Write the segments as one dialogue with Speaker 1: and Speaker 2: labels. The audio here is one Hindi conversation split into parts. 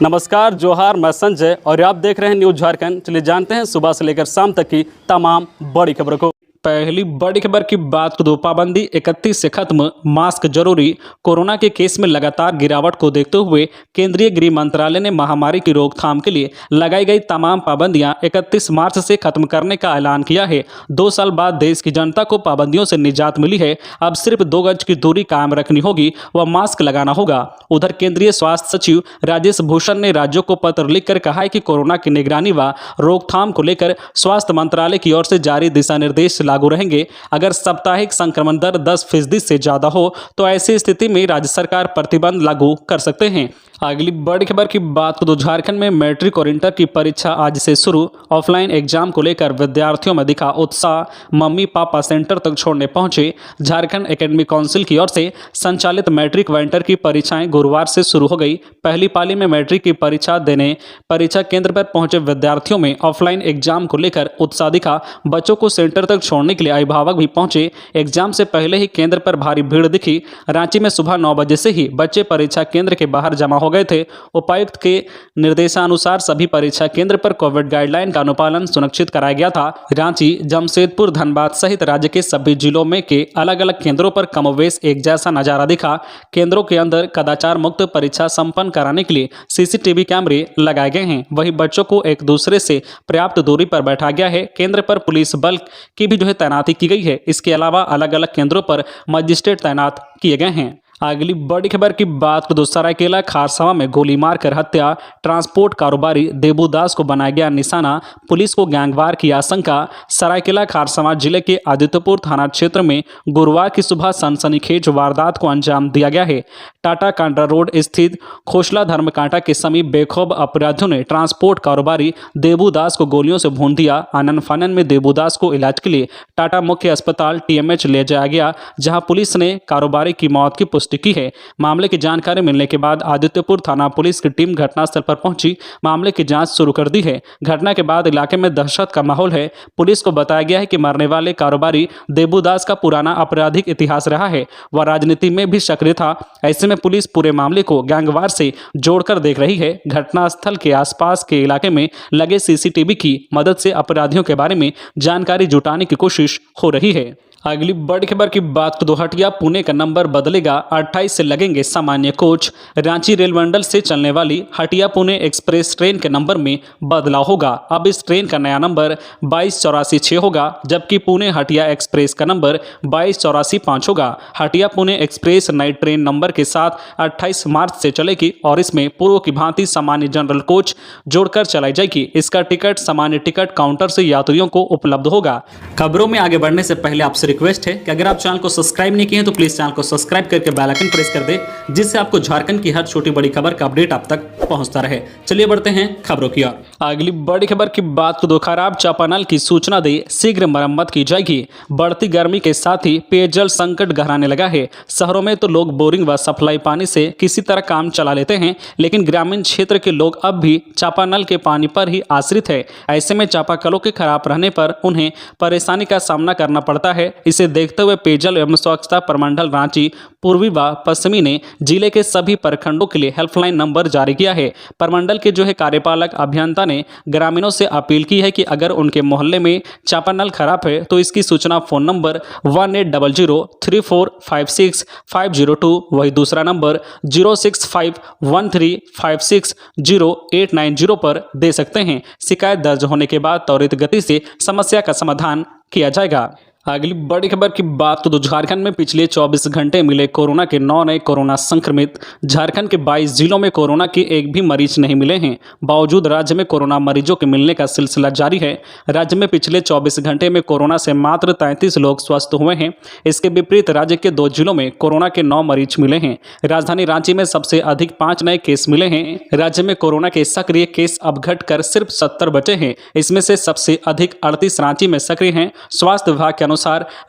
Speaker 1: नमस्कार, जोहार। मैं संजय और आप देख रहे हैं न्यूज झारखंड। चलिए जानते हैं सुबह से लेकर शाम तक की तमाम बड़ी खबरों को। पहली बड़ी खबर की बात कर दो। पाबंदी 31 से खत्म, मास्क जरूरी। कोरोना के केस में लगातार गिरावट को देखते हुए केंद्रीय गृह मंत्रालय ने महामारी की रोकथाम के लिए लगाई गई तमाम पाबंदियां 31 मार्च से खत्म करने का ऐलान किया है। 2 साल बाद देश की जनता को पाबंदियों से निजात मिली है। अब सिर्फ 2 गज की दूरी कायम रखनी होगी व मास्क लगाना होगा। उधर केंद्रीय स्वास्थ्य सचिव राजेश भूषण ने राज्यों को पत्र लिखकर कहा है कि कोरोना की निगरानी व रोकथाम को लेकर स्वास्थ्य मंत्रालय की ओर से जारी दिशा निर्देश लागू रहेंगे। अगर साप्ताहिक संक्रमण दर 10% से ज्यादा हो तो ऐसी स्थिति में राज्य सरकार प्रतिबंध लागू कर सकते हैं। अगली बड़ी खबर की बात करें तो झारखंड में मैट्रिक और इंटर की परीक्षा आज से शुरू। ऑफलाइन एग्जाम को लेकर विद्यार्थियों में दिखा उत्साह। मम्मी पापा सेंटर तक छोड़ने पहुंचे। झारखंड एकेडमिक काउंसिल की ओर से संचालित मैट्रिक व इंटर की परीक्षाएं गुरुवार से शुरू हो गई। पहली पाली में मैट्रिक की परीक्षा देने परीक्षा केंद्र पर पहुंचे विद्यार्थियों में ऑफलाइन एग्जाम को लेकर उत्साह दिखा। बच्चों को सेंटर तक छोड़ने के लिए अभिभावक भी पहुंचे। एग्जाम से पहले ही केंद्र पर भारी भीड़ दिखी। रांची में सुबह 9 बजे से ही बच्चे परीक्षा केंद्र के बाहर जमा हो गए थे। उपायुक्त के निर्देशानुसार सभी परीक्षा केंद्र पर कोविड गाइडलाइन का अनुपालन सुनिश्चित कराया गया था। रांची, जमशेदपुर, धनबाद सहित राज्य के सभी जिलों में के अलग अलग केंद्रों पर कमोवेश एक जैसा नजारा दिखा। केंद्रों के अंदर कदाचार मुक्त परीक्षा संपन्न कराने के लिए सीसीटीवी कैमरे लगाए गए हैं। वहीं बच्चों को एक दूसरे से पर्याप्त दूरी पर बैठा गया है। केंद्र पर पुलिस बल की भी तैनाती की गई है। इसके अलावा अलग अलग केंद्रों पर मजिस्ट्रेट तैनात किए गए हैं। अगली बड़ी खबर की बात करें तो सरायकेला खारसावा में गोली मारकर हत्या। ट्रांसपोर्ट कारोबारी देबूदास को बनाया गया निशाना। पुलिस को गैंगवार की आशंका। सरायकेला खारसावा जिले के आदित्यपुर थाना क्षेत्र में गुरुवार की सुबह सनसनीखेज वारदात को अंजाम दिया गया है। टाटा कांड्रा रोड स्थित खोसला धर्मकांटा के समीप बेखौफ अपराधियों ने ट्रांसपोर्ट कारोबारी देबूदास को गोलियों से भून दिया। आनन फानन में देबूदास को इलाज के लिए टाटा मुख्य अस्पताल TMH ले जाया गया, जहां पुलिस ने कारोबारी की मौत की पुष्टि की है। मामले की जानकारी मिलने के बाद आदित्यपुर थाना पुलिस की टीम घटनास्थल पर पहुंची मामले की जांच शुरू कर दी है। घटना के बाद इलाके में दहशत का माहौल है। पुलिस को बताया गया है कि मरने वाले कारोबारी देबूदास का पुराना आपराधिक इतिहास रहा है। वह राजनीति में भी सक्रिय था। ऐसे में पुलिस पूरे मामले को गैंगवार से जोड़कर देख रही है। घटनास्थल के आसपास के इलाके में लगे CCTV की मदद से अपराधियों के बारे में जानकारी जुटाने की कोशिश हो रही है। अगली बड़ी खबर की बात करें तो हटिया पुणे का नंबर बदलेगा। 28 से लगेंगे सामान्य कोच। रांची रेल मंडल से चलने वाली हटिया पुणे एक्सप्रेस ट्रेन के नंबर में बदलाव होगा। अब इस ट्रेन का नया नंबर 2284-6 होगा, जबकि पुणे हटिया एक्सप्रेस का नंबर 2284-5 होगा। हटिया पुणे एक्सप्रेस नई ट्रेन नंबर के साथ 28 मार्च से चलेगी और इसमें पूर्व की भांति सामान्य जनरल कोच जोड़कर चलाई जाएगी। इसका टिकट सामान्य टिकट काउंटर से यात्रियों को उपलब्ध होगा। खबरों में आगे बढ़ने से पहले आपसे रिक्वेस्ट है कि अगर आप चैनल को सब्सक्राइब नहीं किए हैं तो प्लीज चैनल को सब्सक्राइब करके बेल आइकन प्रेस कर दे, जिससे आपको झारखंड की हर छोटी बड़ी खबर का अपडेट आप तक पहुंचता रहे। चलिए बढ़ते हैं खबरों की ओर। अगली बड़ी खबर की बात करें तो खराब चापानल की सूचना दे, शीघ्र मरम्मत की जाएगी। बढ़ती गर्मी के साथ ही पेयजल संकट गहराने लगा है। शहरों में तो लोग बोरिंग व सप्लाई पानी से किसी तरह काम चला लेते हैं, लेकिन ग्रामीण क्षेत्र के लोग अब भी चापानल के पानी पर ही आश्रित है। ऐसे में चापाकलों के खराब रहने पर उन्हें परेशानी का सामना करना पड़ता है। इसे देखते हुए पेयजल एवं स्वच्छता प्रमंडल रांची पूर्वी व पश्चिमी ने जिले के सभी प्रखंडों के लिए हेल्पलाइन नंबर जारी किया है। प्रमंडल के कार्यपालक अभियंता ने ग्रामीणों से अपील की है कि अगर उनके मोहल्ले में चापानल खराब है तो इसकी सूचना फोन नंबर 1800345650 वही दूसरा नंबर 06513560890 पर दे सकते हैं। शिकायत दर्ज होने के बाद त्वरित गति से समस्या का समाधान किया जाएगा। अगली बड़ी खबर की बात तो झारखंड में पिछले 24 घंटे मिले कोरोना के 9 नए कोरोना संक्रमित। झारखंड के 22 जिलों में कोरोना के एक भी मरीज नहीं मिले हैं। बावजूद राज्य में कोरोना मरीजों के मिलने का सिलसिला जारी है। राज्य में पिछले 24 घंटे में कोरोना से मात्र 33 लोग स्वस्थ हुए हैं। इसके विपरीत राज्य के 2 जिलों में कोरोना के 9 मरीज मिले हैं। राजधानी रांची में सबसे अधिक 5 नए केस मिले हैं। राज्य में कोरोना के सक्रिय केस अब घटकर सिर्फ 70 बचे हैं। इसमें से सबसे अधिक 38 रांची में सक्रिय हैं। स्वास्थ्य विभाग के अनुसार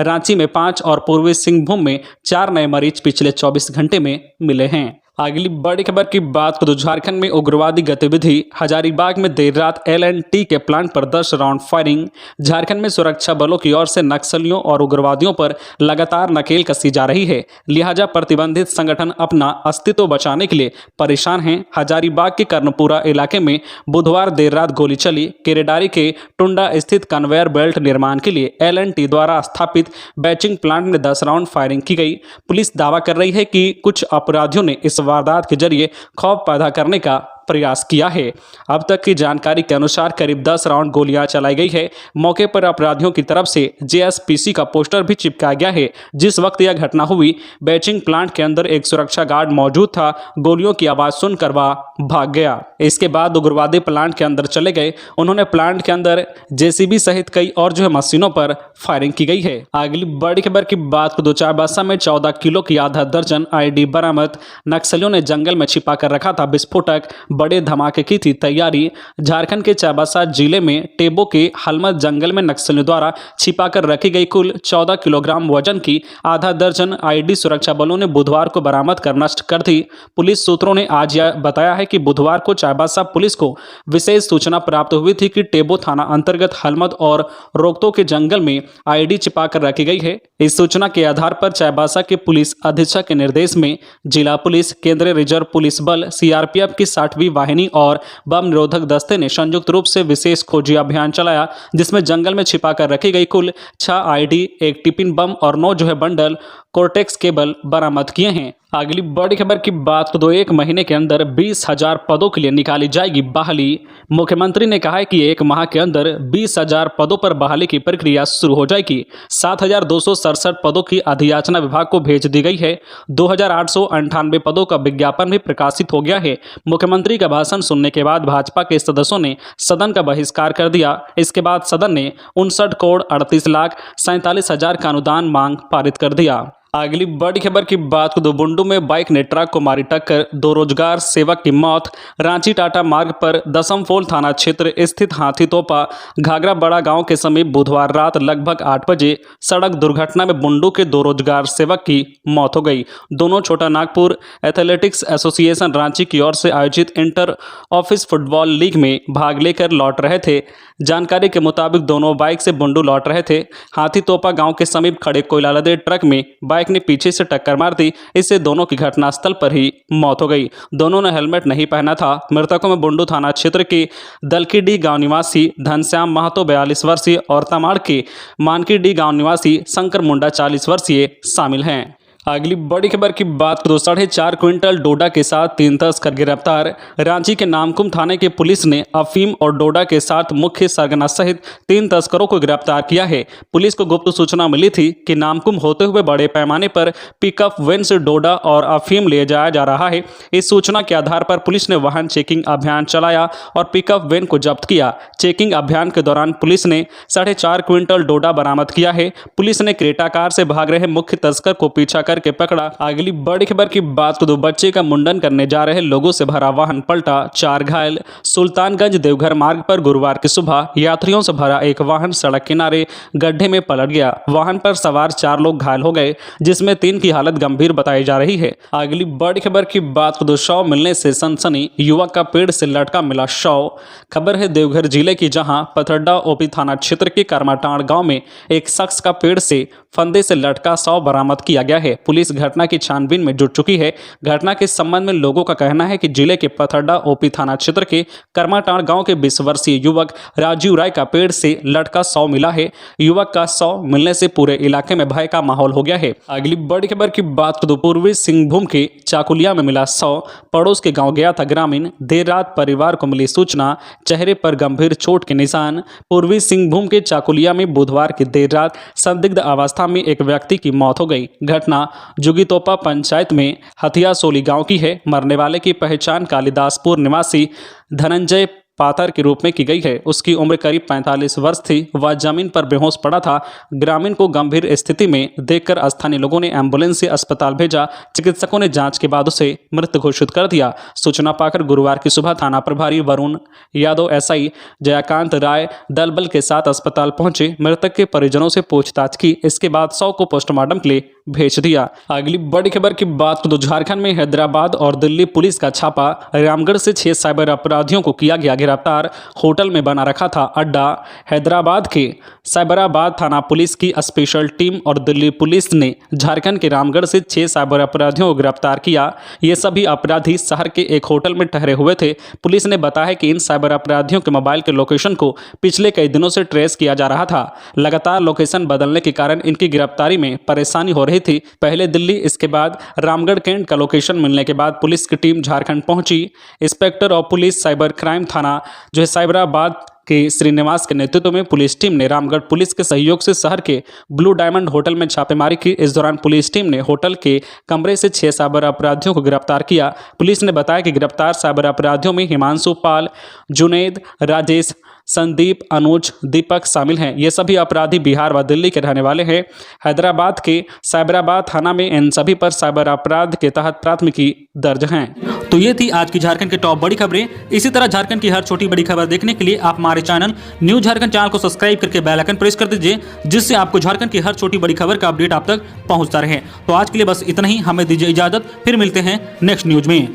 Speaker 1: रांची में 5 और पूर्वी सिंहभूम में 4 नए मरीज पिछले 24 घंटे में मिले हैं। अगली बड़ी खबर की बात करें तो झारखंड में उग्रवादी गतिविधि। हजारीबाग में देर रात L&T के प्लांट पर 10 राउंड फायरिंग। झारखंड में सुरक्षा बलों की ओर से नक्सलियों और उग्रवादियों पर लगातार नकेल कसी जा रही है, लिहाजा प्रतिबंधित संगठन अपना अस्तित्व बचाने के लिए परेशान हैं। हजारीबाग के कर्णपुरा इलाके में बुधवार देर रात गोली चली। केरेडारी के टुंडा स्थित कन्वेयर बेल्ट निर्माण के लिए L&T द्वारा स्थापित बैचिंग प्लांट में 10 राउंड फायरिंग की गई। पुलिस दावा कर रही है कि कुछ अपराधियों ने इस वारदात के जरिए खौफ पैदा करने का प्रयास किया है। अब तक की जानकारी के अनुसार करीब 10 राउंड गोलियां चलाई गई है। मौके पर अपराधियों की तरफ से JSPC का पोस्टर भी चिपकाया गया है। जिस वक्त यह घटना हुई, बैचिंग प्लांट के अंदर एक सुरक्षा गार्ड मौजूद था। गोलियों की आवाज सुनकर वह भाग गया। इसके बाद उग्रवादी प्लांट के अंदर चले गए। उन्होंने प्लांट के अंदर JCB सहित कई और मशीनों पर फायरिंग की गई है। अगली बड़ी खबर की बात को चाईबासा में 14 किलो की आधा दर्जन ID बरामद। नक्सलियों ने जंगल में छिपा कर रखा था विस्फोटक, बड़े धमाके की थी तैयारी। झारखंड के चाईबासा जिले में टेबो के हलमत जंगल में नक्सलियों द्वारा छिपाकर रखी गई कुल 14 किलोग्राम वजन की आधा दर्जन ID सुरक्षा बलों ने बुधवार को बरामद कर नष्ट कर दी। पुलिस सूत्रों ने आज यह बताया है कि बुधवार को चाईबासा पुलिस को विशेष सूचना प्राप्त हुई थी कि टेबो थाना अंतर्गत हलमत और रोकतो के जंगल में ID छिपाकर रखी गई है। इस सूचना के आधार पर चाईबासा के पुलिस अधीक्षक के निर्देश में जिला पुलिस, केंद्रीय रिजर्व पुलिस बल, CRPF की 60वीं वाहिनी और बम निरोधक दस्ते ने संयुक्त रूप से विशेष खोजी अभियान चलाया, जिसमें जंगल में छिपाकर रखी गई कुल 6 ID, एक टिफिन बम और 9 बंडल कोर्टेक्स केबल बरामद किए हैं। अगली बड़ी खबर की बात तो 1 महीने के अंदर 20,000 पदों के लिए निकाली जाएगी बहाली। मुख्यमंत्री ने कहा है कि 1 माह के अंदर 20,000 पदों पर बहाली की प्रक्रिया शुरू हो जाएगी। 7,267 पदों की अधियाचना विभाग को भेज दी गई है। 2,898 पदों का विज्ञापन भी प्रकाशित हो गया है। मुख्यमंत्री का भाषण सुनने के बाद भाजपा के सदस्यों ने सदन का बहिष्कार कर दिया। इसके बाद सदन ने 59,38,47,000 का अनुदान मांग पारित कर दिया। अगली बड़ी खबर की बात को बुंडू में बाइक ने ट्रक को मारी टक्कर, 2 रोजगार सेवक की मौत। रांची टाटा मार्ग पर दसमफोल थाना क्षेत्र स्थित हाथी तोपा घाघरा बड़ा गांव के समीप बुधवार रात लगभग 8 बजे सड़क दुर्घटना में बुंडू के 2 रोजगार सेवक की मौत हो गई। दोनों छोटा नागपुर एथलेटिक्स एसोसिएशन रांची की ओर से आयोजित इंटर ऑफिस फुटबॉल लीग में भाग लेकर लौट रहे थे। जानकारी के मुताबिक दोनों बाइक से बुंडू लौट रहे थे। हाथी तोपा गांव के समीप खड़े कोयला लदे ट्रक में बाइक ने पीछे से टक्कर मार दी। इससे दोनों की घटनास्थल पर ही मौत हो गई। दोनों ने हेलमेट नहीं पहना था। मृतकों में बुंडू थाना क्षेत्र के दलकीडीह गांव निवासी धनश्याम महतो 42 वर्षीय और तमाड़ के मानकीडीह गांव निवासी शंकर मुंडा 40 वर्षीय शामिल हैं। अगली बड़ी खबर की बात करें तो 4.5 क्विंटल डोडा के साथ 3 तस्कर गिरफ्तार। रांची के नामकुम थाने की पुलिस ने अफीम और डोडा के साथ मुख्य सरगना सहित 3 तस्करों को गिरफ्तार किया है। पुलिस को गुप्त सूचना मिली थी कि नामकुम होते हुए बड़े पैमाने पर पिकअप वैन से डोडा और अफीम ले जाया जा रहा है। इस सूचना के आधार पर पुलिस ने वाहन चेकिंग अभियान चलाया और पिकअप वैन को जब्त किया। चेकिंग अभियान के दौरान पुलिस ने 4.5 क्विंटल डोडा बरामद किया है। पुलिस ने क्रेटा कार से भाग रहे मुख्य तस्कर को पीछा के पकड़ा। अगली बड़ी खबर की बात को बच्चे का मुंडन करने जा रहे लोगों से भरा वाहन पलटा, 4 घायल। सुल्तानगंज देवघर मार्ग पर गुरुवार की सुबह यात्रियों से भरा एक वाहन सड़क किनारे गड्ढे में पलट गया। वाहन पर सवार 4 लोग घायल हो गए, जिसमें 3 की हालत गंभीर बताई जा रही है। अगली बड़ी खबर की बात को शव मिलने से सनसनी, युवक का पेड़ से लटका मिला शव। खबर है देवघर जिले की, जहां पथरड्डा OP थाना क्षेत्र के कर्माटांड़ गांव में एक शख्स का पेड़ से फंदे से लटका शव बरामद किया गया है। पुलिस घटना की छानबीन में जुट चुकी है। घटना के संबंध में लोगों का कहना है कि जिले के पथरड्डा OP थाना क्षेत्र के कर्माटांड़ गांव के 20 वर्षीय युवक राजीव राय का पेड़ से लटका शव मिला है। युवक का शव मिलने से पूरे इलाके में भय का माहौल हो गया है। अगली बड़ी खबर की बात तो पूर्वी सिंहभूम के चाकुलिया में मिला शव, पड़ोस के गाँव गया था ग्रामीण। देर रात परिवार को मिली सूचना, चेहरे पर गंभीर चोट के निशान। पूर्वी सिंहभूम के चाकुलिया में बुधवार की देर रात संदिग्ध अवस्था में एक व्यक्ति की मौत हो गई। घटना जुगीतोपा पंचायत में हथिया सोली गांव की है। मरने वाले की पहचान कालिदासपुर निवासी धनंजय पाथर के रूप में की गई है। उसकी उम्र करीब 45 वर्ष थी। वह जमीन पर बेहोश पड़ा था। ग्रामीण को गंभीर स्थिति में देखकर स्थानीय लोगों ने एम्बुलेंस से अस्पताल भेजा। चिकित्सकों ने जांच के बाद उसे मृत घोषित कर दिया। सूचना पाकर गुरुवार की सुबह थाना प्रभारी वरुण यादव, SI जयाकांत राय दल बल के साथ अस्पताल पहुंचे। मृतक के परिजनों से पूछताछ की। इसके बाद शव को पोस्टमार्टम के लिए भेज दिया। अगली बड़ी खबर की बात तो झारखंड में हैदराबाद और दिल्ली पुलिस का छापा। रामगढ़ से 6 साइबर अपराधियों को किया गया गिरफ्तार। होटल में बना रखा था अड्डा। हैदराबाद के साइबराबाद थाना पुलिस की स्पेशल टीम और दिल्ली पुलिस ने झारखंड के रामगढ़ से 6 साइबर अपराधियों को गिरफ्तार किया। ये सभी अपराधी शहर के एक होटल में ठहरे हुए थे। पुलिस ने बताया कि इन साइबर अपराधियों के मोबाइल के लोकेशन को पिछले कई दिनों से ट्रेस किया जा रहा था। लगातार लोकेशन बदलने के कारण इनकी गिरफ्तारी में परेशानी हो रही थी। पहले दिल्ली, इसके बाद रामगढ़ कैंट का लोकेशन मिलने के बाद पुलिस की टीम झारखंड पहुंची। Inspector of police cyber crime थाना जो है साइबराबाद के श्रीनिवास के नेतृत्व में पुलिस टीम ने रामगढ़ पुलिस के सहयोग से शहर के ब्लू डायमंड होटल में छापेमारी की। इस दौरान पुलिस टीम ने होटल के कमरे से 6 साइबर अपराधियों को गिरफ्तार किया। पुलिस ने बताया कि गिरफ्तार साइबर अपराधियों में हिमांशु पाल, जुनैद, राजेश, संदीप, अनुज, दीपक शामिल हैं। ये सभी अपराधी बिहार व दिल्ली के रहने वाले हैं। हैदराबाद के साइबराबाद थाना में इन सभी पर साइबर अपराध के तहत प्राथमिकी दर्ज हैं। तो ये थी आज की झारखंड की टॉप बड़ी खबरें। इसी तरह झारखंड की हर छोटी बड़ी खबर देखने के लिए आप हमारे चैनल न्यूज झारखंड चैनल को सब्सक्राइब करके बेल आइकन प्रेस कर दीजिए, जिससे आपको झारखंड की हर छोटी बड़ी खबर का अपडेट आप तक पहुंचता रहे। तो आज के लिए बस इतना ही। हमें दीजिए इजाजत, फिर मिलते हैं नेक्स्ट न्यूज में।